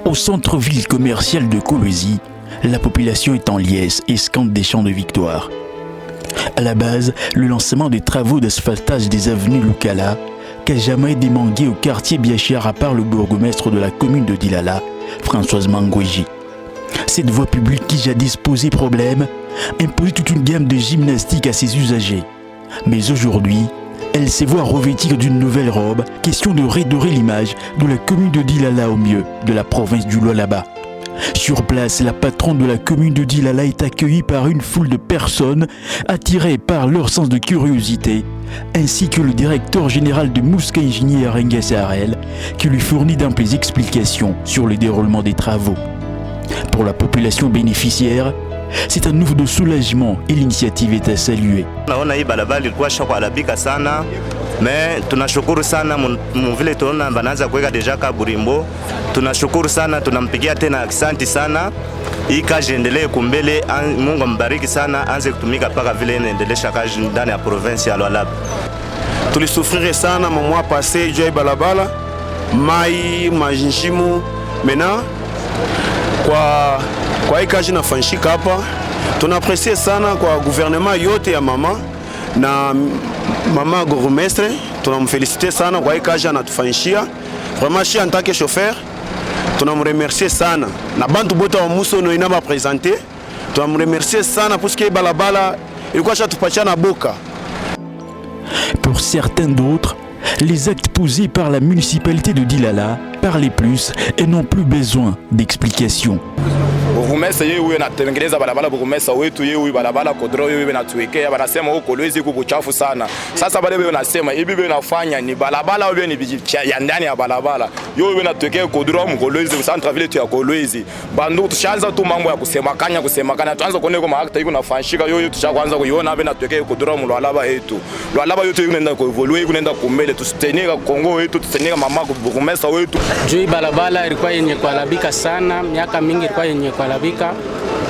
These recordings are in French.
Au centre-ville commercial de Kolwezi, la population est en liesse et scande des chants de victoire. À la base, le lancement des travaux d'asphaltage des avenues Lukala, Kajama est démangué au quartier Biachara par le bourgmestre de la commune de Dilala, Françoise Mangweji. Cette voie publique qui jadis posait problème, imposait toute une gamme de gymnastique à ses usagers. Mais aujourd'hui, elle s'est voit revêtir d'une nouvelle robe, question de redorer l'image de la commune de Dilala au mieux de la province du Lualaba. Sur place, la patronne de la commune de Dilala est accueillie par une foule de personnes attirées par leur sens de curiosité, ainsi que le directeur général de Mouska Engineer Sarel, qui lui fournit d'amples explications sur le déroulement des travaux. Pour la population bénéficiaire, c'est un nouveau de soulagement et l'initiative est à saluer. Mais tunashukuru sana mvile tunaona banaanza kuweka deja kaburimbo. Tunashukuru sana, tunampigia tena asante sana. Hii kazi endelee kumbele, Mungu ambariki sana, anze kutumika paka vile inaendelesha kazi ndani ya province ya Lualaba. Tulisufrire sana mois passé juu balabala, mai majinjimu. Maintenant kwa hii kazi nafanyika hapa, tunaprecie sana kwa gouvernement yote ya mama na mama bourgmestre, tunamfeliciter sana kwa hii kazi anatufanyishia. Vraiment shi en tant que chauffeur, tunamremercier sana. Na bantu bote wa Musono inaba présenter, tunamremercier sana parce que balabala ilikuwa shatupatia na boka. Pour certains d'autres, les actes posés par la municipalité de Dilala parlaient plus et n'ont plus besoin d'explications. Burgomestre yeye huyo anatengeneza barabara, burgomestre wetu yeye huyo barabara kodro yeye anatuwekea, wanasema huko Kolwezi kuko chafu sana. Sasa bale wewe unasema hivi wewe unafanya ni barabara wewe ni ya ndani ya barabara. Yeye anatuwekea kodro mu Kolwezi, centre ville tu ya Kolwezi. Bandu tushaanza tu mambo ya kusema kanya tuanza kuona kwa maakta hiyo nafanyika yeye tushaanza kuiona wewe anatuwekea kodro mu Lualaba yetu. Lualaba yetu inaenda ku evolue, inaenda kumbele, tusteneka Kongo yetu, tusteneka mama burgomestre wetu. Juu barabara ilikuwa yenye kuharibika sana, miaka mingi ilikuwa yenye kuharibika.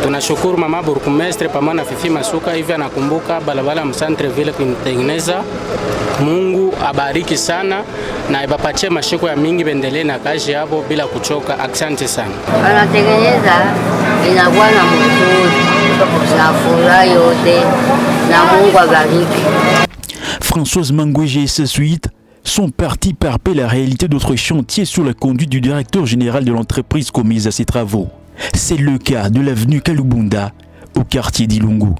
Tunashukuru mama burgomestre pamoja na Fifi Masuka hivi anakumbuka barabara mu centre ville kuitengeneza. Mungu abariki sana na ibapatie mashiko ya mingi bendelee na kazi yabo bila kuchoka. Asante sana. Anatengeneza inakuwa na mzuri na furaha yote na Mungu abariki. Françoise Mangweji et sa suite sont partis parper la réalité d'autres chantiers sous la conduite du directeur général de l'entreprise commise à ces travaux. C'est le cas de l'avenue Kalubunda au quartier d'Ilungu.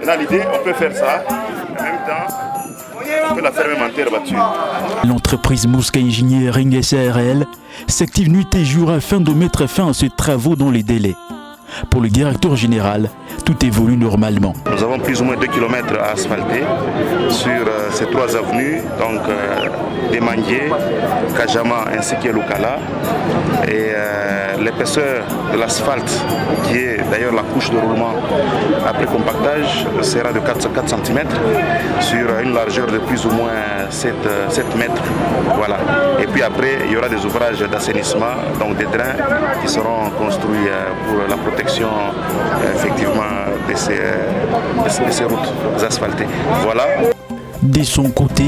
Là, l'idée, on peut faire ça, en même temps, on peut la faire même en terre battue. L'entreprise Mouska Engineering SARL s'active nuit et jour afin de mettre fin à ces travaux dans les délais. Pour le directeur général, tout évolue normalement. Nous avons plus ou moins 2 km à asphalter sur ces 3 avenues, donc Demangué, Kajama ainsi que Lukala. Et l'épaisseur de l'asphalte, qui est d'ailleurs la couche de roulement après compactage, sera de 4 cm sur une largeur de plus ou moins 7 mètres. Voilà. Et puis après, il y aura des ouvrages d'assainissement, donc des drains qui seront construits pour la protection effectivement de ces routes asphaltées. Voilà. De son côté,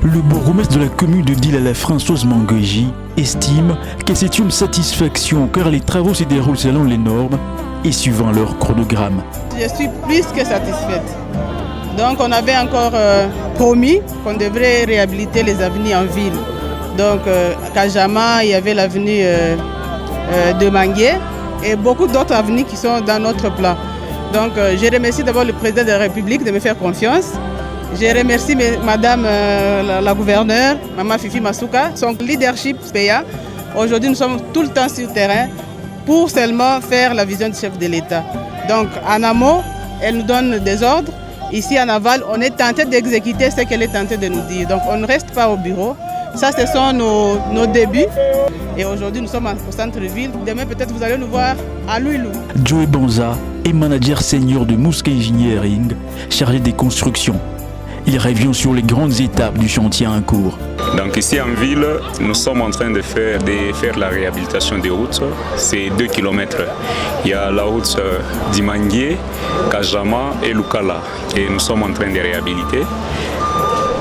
le bourgmestre de la commune de Dilala, Françoise Mangweji, estime que c'est une satisfaction car les travaux se déroulent selon les normes et suivant leur chronogramme. Je suis plus que satisfaite. Donc on avait encore promis qu'on devrait réhabiliter les avenues en ville. Donc à Kajama, il y avait l'avenue de Mangué et beaucoup d'autres avenues qui sont dans notre plan. Donc je remercie d'abord le président de la République de me faire confiance. Je remercie madame la gouverneure, maman Fifi Masuka, son leadership payant. Aujourd'hui nous sommes tout le temps sur le terrain pour seulement faire la vision du chef de l'État. Donc en amont, elle nous donne des ordres. Ici en aval, on est tenté d'exécuter ce qu'elle est tentée de nous dire. Donc on ne reste pas au bureau. Ça, ce sont nos débuts. Et aujourd'hui, nous sommes au centre-ville. Demain, peut-être, vous allez nous voir à Louilou. Joey Bonza est manager senior de Mouska Engineering, chargé des constructions. Il revient sur les grandes étapes du chantier en cours. Donc ici en ville, nous sommes en train de faire la réhabilitation des routes. C'est 2 km. Il y a la route d'Imangué, Kajama et Lukala. Et nous sommes en train de réhabiliter.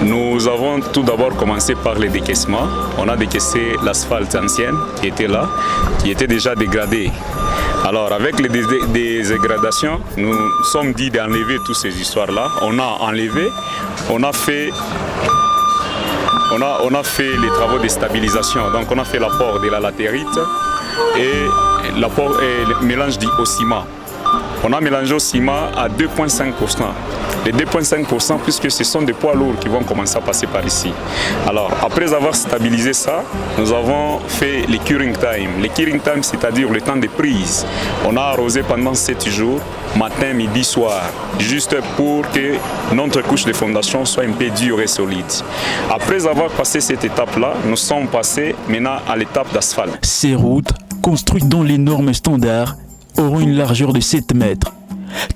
Nous avons tout d'abord commencé par les décaissements. On a décaissé l'asphalte ancienne qui était là, qui était déjà dégradée. Alors avec les dégradations, nous sommes dit d'enlever toutes ces histoires-là. On a enlevé, on a fait les travaux de stabilisation. Donc on a fait l'apport de la latérite et le mélange au ciment. On a mélangé au ciment à 2,5%. Les 2,5% puisque ce sont des poids lourds qui vont commencer à passer par ici. Alors après avoir stabilisé ça, nous avons fait les curing time. Les curing time, c'est-à-dire le temps de prise. On a arrosé pendant 7 jours, matin, midi, soir, juste pour que notre couche de fondation soit un peu dure et solide. Après avoir passé cette étape-là, nous sommes passés maintenant à l'étape d'asphalte. Ces routes, construites dans les normes standards, auront une largeur de 7 mètres,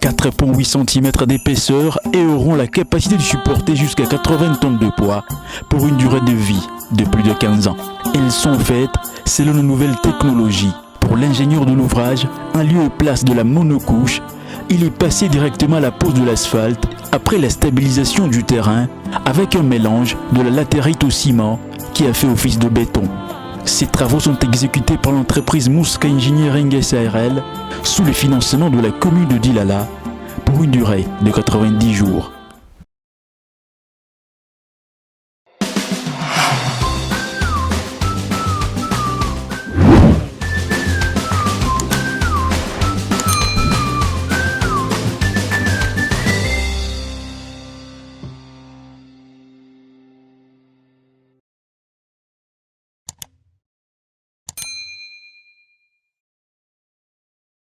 4,8 cm d'épaisseur et auront la capacité de supporter jusqu'à 80 tonnes de poids pour une durée de vie de plus de 15 ans. Elles sont faites selon une nouvelle technologie. Pour l'ingénieur de l'ouvrage, en lieu et place de la monocouche, il est passé directement à la pose de l'asphalte après la stabilisation du terrain avec un mélange de la latérite au ciment qui a fait office de béton. Ces travaux sont exécutés par l'entreprise Mouska Engineering SARL sous le financement de la commune de Dilala pour une durée de 90 jours.